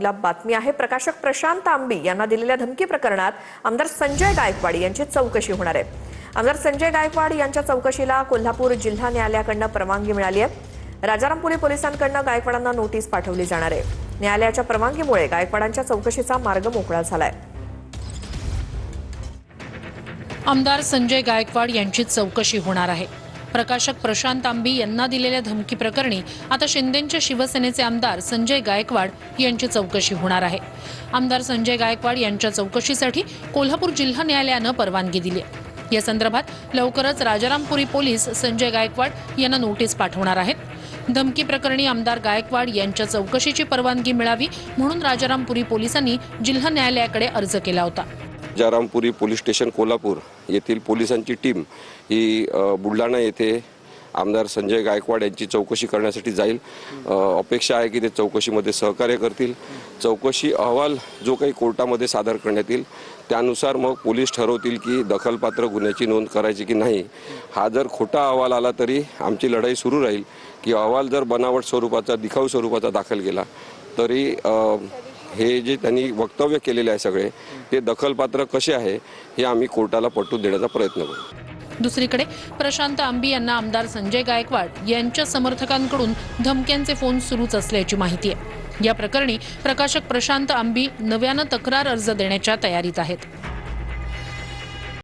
ला बातमी आहे। प्रकाशक प्रशांत आंबी यांना दिलेल्या धमकी प्रकरणात आमदार संजय गायकवाड यांची चौकशी होणार आहे। आमदार संजय गायकवाड यांच्या चौकशीला कोल्हापूर जिल्हा न्यायालयाकडून परवानगी मिळाली आहे। राजारामपुरी पोलिसांकडून गायकवाडांना नोटीस पाठवली जाणार आहे। न्यायालयाच्या परवानगीमुळे गायकवाडांच्या चौकशीचा मार्ग मोकळा झालाय। आमदार संजय गायकवाड यांची चौकशी होणार आहे। प्रकाशक प्रशांत आंबी यांना दिलेल्या धमकी प्रकरणी आता शिंदेंच्या शिवसेनेचे आमदार संजय गायकवाड यांची चौकशी होणार आहे। आमदार संजय गायकवाड यांच्या चौकशीसाठी कोल्हापूर जिल्हा न्यायालयाने परवानगी दिली आहे। या संदर्भात लवकरच राजारामपुरी पोलीस संजय गायकवाड यांना नोटीस पाठवणार आहेत। धमकी प्रकरणी आमदार गायकवाड यांच्या चौकशीची परवानगी मिळावी म्हणून राजारामपुरी पोलिसांनी जिल्हा न्यायालयाकडे अर्ज केला होता। राजारामपुरी पोलीस स्टेशन कोल्हापूर येथील पोलिसांची टीम ही बुलढाणा येथे आमदार संजय गायकवाड यांची चौकशी करण्यासाठी जाईल। अपेक्षा आहे की ते चौकशीमध्ये सहकार्य करतील। चौकशी अहवाल जो काही कोर्टामध्ये सादर करण्यात येईल त्यानुसार मग पोलीस ठरवतील की दखलपात्र गुन्ह्याची नोंद करायची की नाही। हा जर खोटा अहवाल आला तरी आमची लढाई सुरू राहील की अहवाल जर बनावट स्वरूपाचा दिखाऊ स्वरूपाचा दाखल केला तरी हे जे त्यांनी वक्तव्य केलेले आहे सगळे ते दखलपात्र कसे आहे हे आम्ही कोर्टाला पटवून देण्याचा प्रयत्न करू। दुसरीकडे प्रशांत आंबी यांना आमदार संजय गायकवाड यांच्या समर्थकांकडून धमक्यांचे फोन सुरूच असल्याची माहिती आहे। या प्रकरणी प्रकाशक प्रशांत आंबी नव्यानं तक्रार अर्ज देण्याच्या तयारीत आहेत।